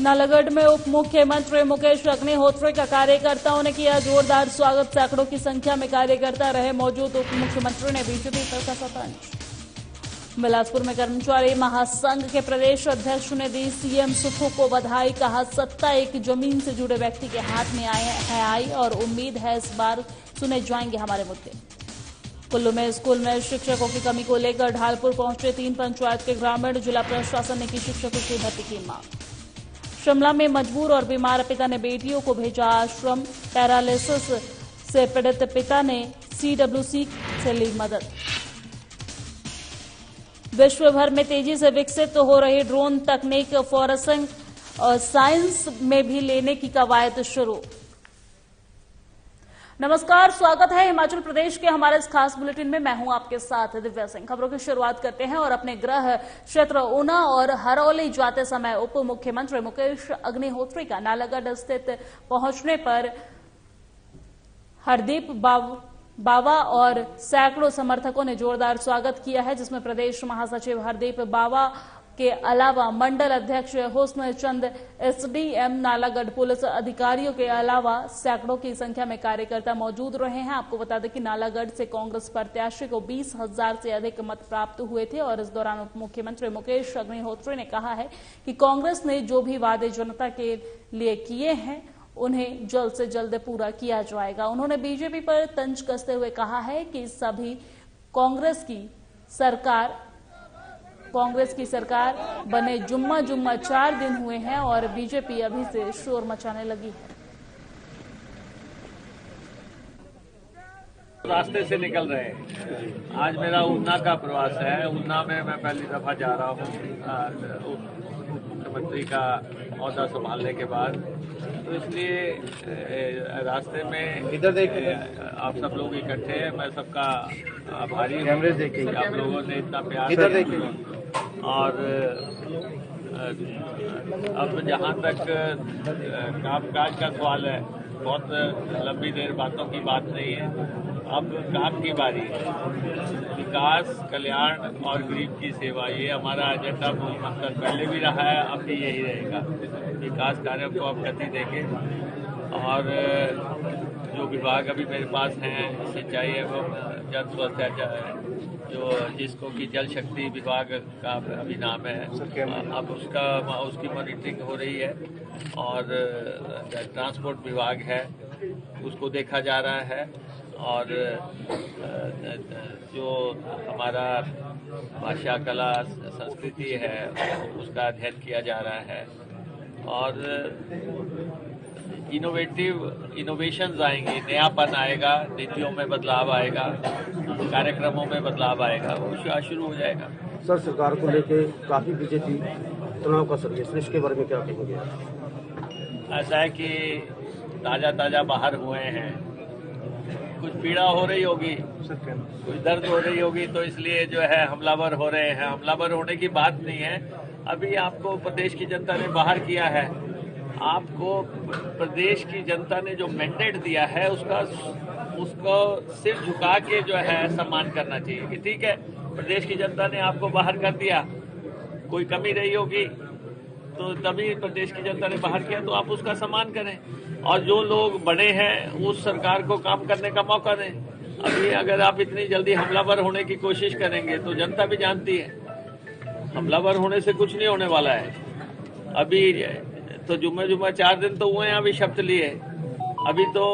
नालागढ़ में उप मुख्यमंत्री मुकेश अग्निहोत्री का कार्यकर्ताओं ने किया जोरदार स्वागत। सैकड़ों की संख्या में कार्यकर्ता रहे मौजूद। उप मुख्यमंत्री ने बीजेपी पर कसा तंज। बिलासपुर में कर्मचारी महासंघ के प्रदेश अध्यक्ष ने दी सीएम सुक्खू को बधाई। कहा, सत्ता एक जमीन से जुड़े व्यक्ति के हाथ में आई और उम्मीद है इस बार सुने जाएंगे हमारे मुद्दे। कुल्लू में स्कूल में शिक्षकों की कमी को लेकर ढालपुर पहुंचे 3 पंचायत के ग्रामीण। जिला प्रशासन ने की शिक्षकों की भर्ती की मांग। शिमला में मजबूर और बीमार पिता ने बेटियों को भेजा आश्रम। पैरालिसिस से पीड़ित पिता ने सीडब्ल्यूसी से ली मदद। विश्व भर में तेजी से विकसित हो रही ड्रोन तकनीक फॉरेंसिक साइंस में भी लेने की कवायद शुरू। नमस्कार, स्वागत है हिमाचल प्रदेश के हमारे इस खास बुलेटिन में। मैं हूं आपके साथ दिव्या सिंह। खबरों की शुरुआत करते हैं और अपने गृह क्षेत्र ऊना और हरौली जाते समय उप मुख्यमंत्री मुकेश अग्निहोत्री का नालागढ़ स्थित पहुंचने पर हरदीप बावा और सैकड़ों समर्थकों ने जोरदार स्वागत किया है, जिसमें प्रदेश महासचिव हरदीप बावा के अलावा मंडल अध्यक्ष हुस्न चंद, एसडीएम नालागढ़, पुलिस अधिकारियों के अलावा सैकड़ों की संख्या में कार्यकर्ता मौजूद रहे हैं। आपको बता दें कि नालागढ़ से कांग्रेस प्रत्याशी को 20,000 से अधिक मत प्राप्त हुए थे और इस दौरान उप मुख्यमंत्री मुकेश अग्निहोत्री ने कहा है कि कांग्रेस ने जो भी वादे जनता के लिए किए हैं उन्हें जल्द से जल्द पूरा किया जाएगा। उन्होंने बीजेपी पर तंज कसते हुए कहा है कि सभी कांग्रेस की सरकार बने जुम्मा 4 दिन हुए हैं और बीजेपी अभी से शोर मचाने लगी है। रास्ते से निकल रहे हैं। आज मेरा ऊना का प्रवास है। ऊना में मैं पहली दफा जा रहा हूँ मुख्यमंत्री का ओहदा संभालने के बाद, तो इसलिए रास्ते में इधर देखिए आप सब लोग इकट्ठे हैं। मैं सबका आभारी हूँ। आप लोगों ने इतना प्यार और अब जहाँ तक कामकाज का सवाल है, बहुत लंबी देर बातों की बात नहीं है। अब काम की बारी है। विकास, कल्याण और गरीब की सेवा, ये हमारा एजेंडा मूल मंत्र पहले भी रहा है, अब भी यही रहेगा। विकास कार्यों को अब गति देंगे और जो विभाग अभी मेरे पास हैं, सिंचाई एवं जन स्वास्थ्य, जो जिसको कि जल शक्ति विभाग का अभी नाम है, अब उसकी मॉनिटरिंग हो रही है और ट्रांसपोर्ट विभाग है, उसको देखा जा रहा है और जो हमारा भाषा, कला, संस्कृति है उसका अध्ययन किया जा रहा है और इनोवेशंस आएंगे, नयापन आएगा, नीतियों में बदलाव आएगा, कार्यक्रमों में बदलाव आएगा, वो शुरू हो जाएगा। सर, सरकार को लेके काफी बीजेपी तनाव का सर्विस, इसके बारे में क्या कहेंगे? ऐसा है कि ताजा बाहर हुए हैं, कुछ पीड़ा हो रही होगी, कुछ दर्द हो रही होगी, तो इसलिए जो है हमलावर हो रहे हैं। हमलावर होने की बात नहीं है। अभी आपको प्रदेश की जनता ने बाहर किया है। आपको प्रदेश की जनता ने जो मैंडेट दिया है उसको सिर झुका के जो है सम्मान करना चाहिए कि ठीक है, प्रदेश की जनता ने आपको बाहर कर दिया, कोई कमी रही होगी तो तभी प्रदेश की जनता ने बाहर किया, तो आप उसका सम्मान करें और जो लोग बड़े हैं उस सरकार को काम करने का मौका दें। अभी अगर आप इतनी जल्दी हमलावर होने की कोशिश करेंगे तो जनता भी जानती है हमलावर होने से कुछ नहीं होने वाला है। अभी तो जुम्मा 4 दिन तो हुए हैं, अभी शब्द लिए, अभी तो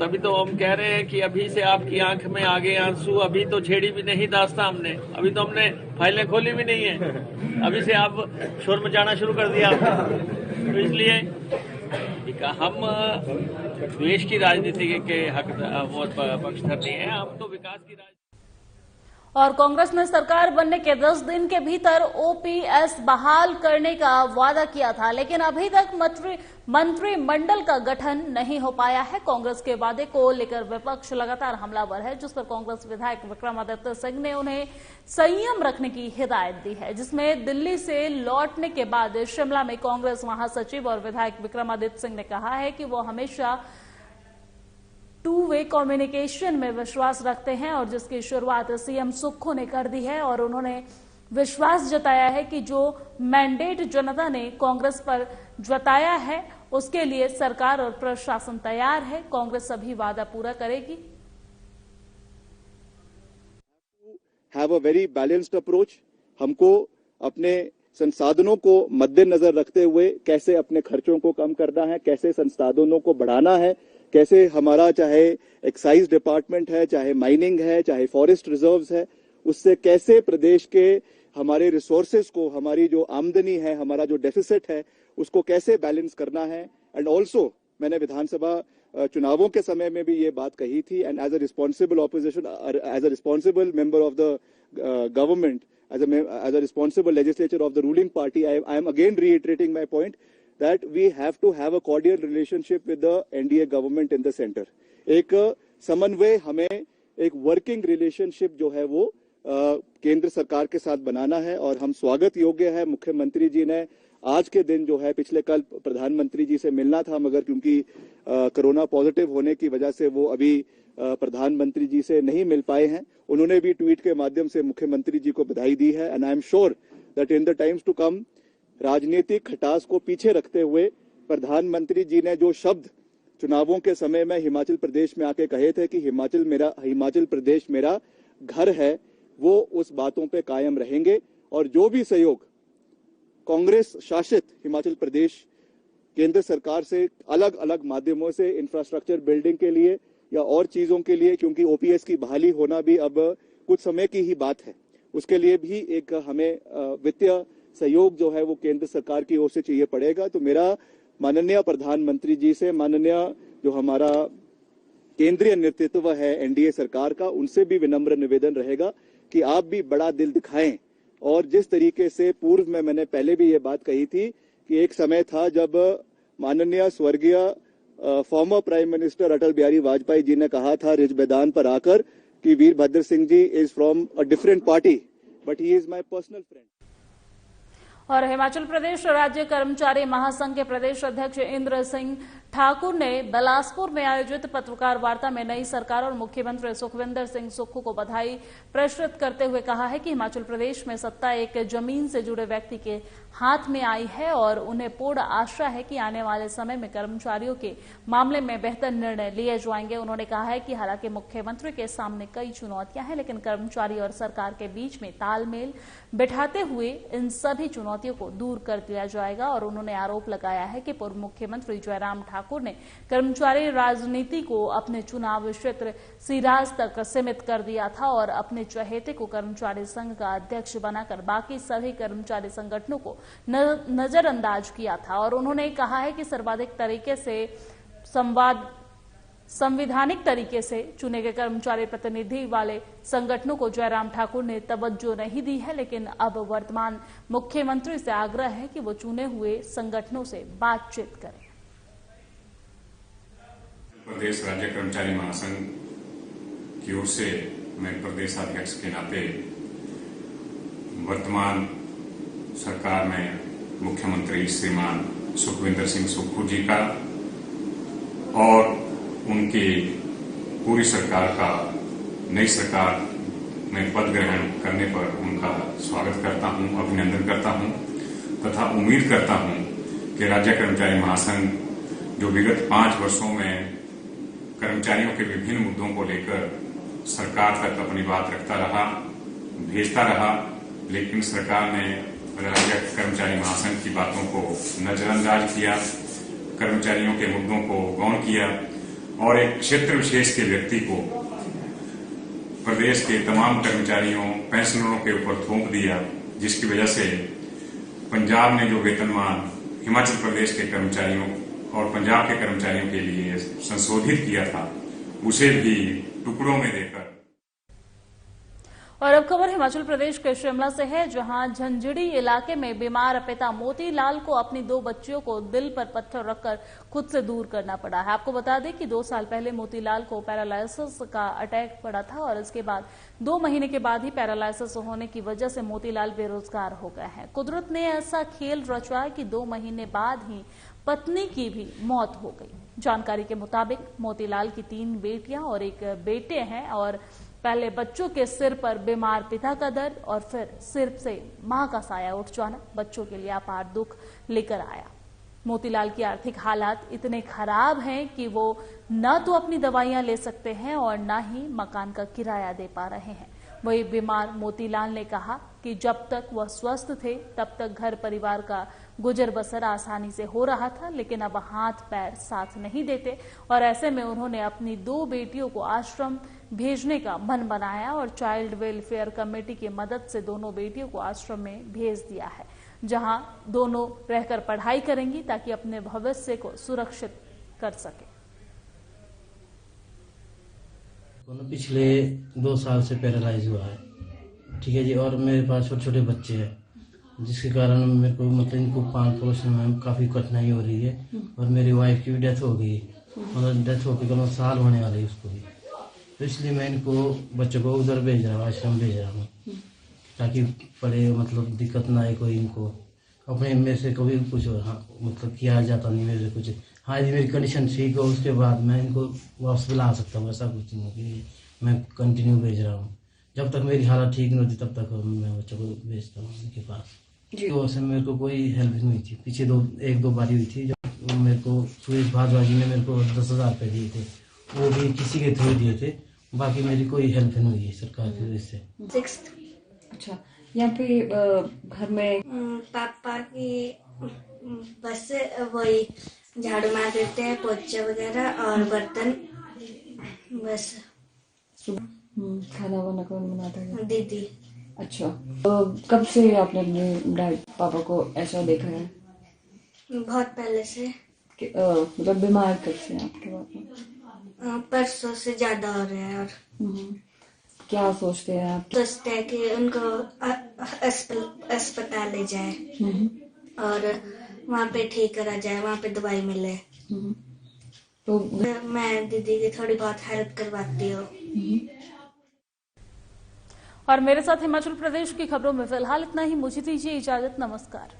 तभी तो हम कह रहे हैं कि अभी से आपकी आंख में आगे आंसू, अभी तो छेड़ी भी नहीं दास्ता हमने, अभी तो हमने फाइलें खोली भी नहीं है, अभी से आप शोर मचाना शुरू कर दिया। तो इसलिए हम द्वेष की राजनीति के हक पक्षधर नहीं है, हम तो विकास की राजनीति। और कांग्रेस ने सरकार बनने के 10 दिन के भीतर ओपीएस बहाल करने का वादा किया था, लेकिन अभी तक मंत्रिमंडल का गठन नहीं हो पाया है। कांग्रेस के वादे को लेकर विपक्ष लगातार हमलावर है, जिस पर कांग्रेस विधायक विक्रमादित्य सिंह ने उन्हें संयम रखने की हिदायत दी है, जिसमें दिल्ली से लौटने के बाद शिमला में कांग्रेस महासचिव और विधायक विक्रमादित्य सिंह ने कहा है कि वो हमेशा 2 वे कम्युनिकेशन में विश्वास रखते हैं और जिसकी शुरुआत सीएम सुक्खू ने कर दी है और उन्होंने विश्वास जताया है कि जो मैंडेट जनता ने कांग्रेस पर जताया है उसके लिए सरकार और प्रशासन तैयार है। कांग्रेस सभी वादा पूरा करेगी। Have a very balanced approach. हमको अपने संसाधनों को मद्देनजर रखते हुए कैसे अपने खर्चों को कम करना है, कैसे संसाधनों को बढ़ाना है, कैसे हमारा चाहे एक्साइज डिपार्टमेंट है, चाहे माइनिंग है, चाहे फॉरेस्ट रिजर्व्स है, उससे कैसे प्रदेश के हमारे रिसोर्सेज को, हमारी जो आमदनी है, हमारा जो डेफिसिट है, उसको कैसे बैलेंस करना है। एंड ऑल्सो मैंने विधानसभा चुनावों के समय में भी ये बात कही थी। And as a responsible opposition, as a responsible member of the government, as a responsible legislature of the ruling party, I am again reiterating my point that we have to have a cordial relationship with the NDA government in the center. एक समन्वय, हमें एक working relationship जो है वो केंद्र सरकार के साथ बनाना है। और हम स्वागत योग्य है, मुख्यमंत्री जी ने आज के दिन जो है, पिछले कल प्रधानमंत्री जी से मिलना था, मगर क्योंकि कोरोना पॉजिटिव होने की वजह से वो अभी प्रधानमंत्री जी से नहीं मिल पाए हैं। उन्होंने भी ट्वीट के माध्यम से मुख्यमंत्री जी को बधाई दी है। And I am sure that in the times to come, राजनीतिक खटास को पीछे रखते हुए प्रधानमंत्री जी ने जो शब्द चुनावों के समय में हिमाचल प्रदेश में आके कहे थे कि हिमाचल प्रदेश मेरा घर है, वो उस बातों पे कायम रहेंगे। और जो भी सहयोग कांग्रेस शासित हिमाचल प्रदेश केंद्र सरकार से अलग अलग माध्यमों से इंफ्रास्ट्रक्चर बिल्डिंग के लिए या और चीजों के लिए, क्योंकि ओपीएस की बहाली होना भी अब कुछ समय की ही बात है, उसके लिए भी एक हमें वित्तीय सहयोग जो है वो केंद्र सरकार की ओर से चाहिए पड़ेगा। तो मेरा माननीय प्रधानमंत्री जी से, माननीय जो हमारा केंद्रीय नेतृत्व है एनडीए सरकार का, उनसे भी विनम्र निवेदन रहेगा कि आप भी बड़ा दिल दिखाएं। और जिस तरीके से पूर्व में मैंने पहले भी ये बात कही थी कि एक समय था जब माननीय स्वर्गीय former prime minister Atal Bihari Vajpayee ji ने कहा था रिज मैदान पर आकर कि Virbhadra Singh ji is from a different party but he is my personal friend. और हिमाचल प्रदेश राज्य कर्मचारी महासंघ के प्रदेश अध्यक्ष इंद्र सिंह ठाकुर ने बिलासपुर में आयोजित पत्रकार वार्ता में नई सरकार और मुख्यमंत्री सुखविंदर सिंह सुक्खू को बधाई प्रस्तुत करते हुए कहा है कि हिमाचल प्रदेश में सत्ता एक जमीन से जुड़े व्यक्ति के हाथ में आई है और उन्हें पूर्ण आशा है कि आने वाले समय में कर्मचारियों के मामले में बेहतर निर्णय लिए जाएंगे। उन्होंने कहा है कि हालांकि मुख्यमंत्री के सामने कई चुनौतियां हैं, लेकिन कर्मचारी और सरकार के बीच में तालमेल बिठाते हुए इन सभी चुनौतियों को दूर कर दिया जाएगा। और उन्होंने आरोप लगाया है कि पूर्व मुख्यमंत्री जयराम ठाकुर ने कर्मचारी राजनीति को अपने चुनाव क्षेत्र सिराज तक सीमित कर दिया था और अपने चहेते को कर्मचारी संघ का अध्यक्ष बनाकर बाकी सभी कर्मचारी संगठनों को नजरअंदाज किया था। और उन्होंने कहा है कि सर्वाधिक तरीके से संवैधानिक तरीके से चुने गए कर्मचारी प्रतिनिधि वाले संगठनों को जयराम ठाकुर ने तवज्जो नहीं दी है, लेकिन अब वर्तमान मुख्यमंत्री से आग्रह है कि वो चुने हुए संगठनों से बातचीत करें। प्रदेश राज्य कर्मचारी महासंघ की ओर से मैं प्रदेशाध्यक्ष के नाते वर्तमान सरकार में मुख्यमंत्री श्रीमान सुखविंदर सिंह सुक्खू जी का और उनकी पूरी सरकार का नई सरकार में पद ग्रहण करने पर उनका स्वागत करता हूं, अभिनंदन करता हूं तथा उम्मीद करता हूं कि राज्य कर्मचारी महासंघ जो विगत 5 वर्षों में कर्मचारियों के विभिन्न मुद्दों को लेकर सरकार तक अपनी बात रखता रहा, भेजता रहा, लेकिन सरकार ने राज्य कर्मचारी महासंघ की बातों को नजरअंदाज किया, कर्मचारियों के मुद्दों को गौण किया और एक क्षेत्र विशेष के व्यक्ति को प्रदेश के तमाम कर्मचारियों, पेंशनरों के ऊपर थोप दिया, जिसकी वजह से पंजाब ने जो वेतनमान हिमाचल प्रदेश के कर्मचारियों और पंजाब के कर्मचारियों के लिए संशोधित किया था, उसे भी टुकड़ों में देकर। और अब खबर हिमाचल प्रदेश के शिमला से है, जहां झंझड़ी इलाके में बीमार पिता मोतीलाल को अपनी 2 बच्चियों को दिल पर पत्थर रखकर खुद से दूर करना पड़ा है। आपको बता दें कि 2 साल पहले मोतीलाल को पैरालाइसिस का अटैक पड़ा था और इसके बाद 2 महीने के बाद ही पैरालाइसिस होने की वजह से मोतीलाल बेरोजगार हो गए हैं। कुदरत ने ऐसा खेल रचा कि 2 महीने बाद ही पत्नी की भी मौत हो गई। जानकारी के मुताबिक मोतीलाल की 3 बेटियां और 1 बेटे हैं और पहले बच्चों के सिर पर बीमार पिता का दर्द और फिर सिर से मां का साया उठ जाना बच्चों के लिए अपार दुख लेकर आया। मोतीलाल की आर्थिक हालात इतने खराब हैं कि वो न तो अपनी दवाइयां ले सकते हैं और न ही मकान का किराया दे पा रहे हैं। वही बीमार मोतीलाल ने कहा कि जब तक वह स्वस्थ थे तब तक घर परिवार का गुजर बसर आसानी से हो रहा था, लेकिन अब हाथ पैर साथ नहीं देते और ऐसे में उन्होंने अपनी 2 बेटियों को आश्रम भेजने का मन बनाया और चाइल्ड वेलफेयर कमेटी की मदद से दोनों बेटियों को आश्रम में भेज दिया है, जहां दोनों रहकर पढ़ाई करेंगी ताकि अपने भविष्य को सुरक्षित कर सके। पिछले 2 साल से पैरालाइज हुआ है, ठीक है जी, और मेरे पास छोटे छोटे बच्चे हैं जिसके कारण मेरे को मतलब इनको पालन पोषण में काफ़ी कठिनाई हो रही है। और मेरी वाइफ की भी डेथ हो गई, मतलब डेथ होकर कम साल होने वाली है उसको भी, तो इसलिए मैं इनको बच्चों को उधर भेज रहा हूँ, आश्रम भेज रहा हूँ ताकि पढ़े, मतलब दिक्कत ना आए कोई इनको। अपने मेरे से कभी कुछ मतलब किया जाता नहीं मेरे से कुछ। हाँ, यदि मेरी कंडीशन ठीक हो उसके बाद मैं इनको वापस बुला सकता हूँ, ऐसा कुछ नहीं। मैं कंटिन्यू भेज रहा हूँ, जब तक मेरी हालत ठीक नहीं होती तब तक मैं बच्चों को भेजता हूँ उनके पास। तो उससे मेरे को कोई हेल्प नहीं हुई थी। पीछे 1-2 बारी हुई थी जब मेरे को सुरेश भारद्वाज जी ने मेरे को 10,000 रुपये दिए थे, वो भी किसी के थ्रू दिए थे, बाकी मेरी कोई हेल्प नहीं हुई है सरकार की वजह से। अच्छा, यहाँ पे घर में पापा की बस वही झाड़ू मार देते हैं, पोछा वगैरह और बर्तन, बस। खाना वाना कौन बनाता है? दीदी। अच्छा, कब से आपने अपने डैड पापा को ऐसा देखा है? बहुत पहले से। मतलब बीमार कब से आपके पापा? परसों से ज्यादा हो रहे हैं। और क्या सोचते हैं आप? सोचते हैं कि उनको अस्पताल ले जाए और वहाँ पे ठीक करा जाए, वहाँ पे दवाई मिले। तो मैं दीदी की थोड़ी बहुत हेल्प करवाती हूँ। और मेरे साथ हिमाचल प्रदेश की खबरों में फिलहाल इतना ही। मुझे दीजिए इजाजत, नमस्कार।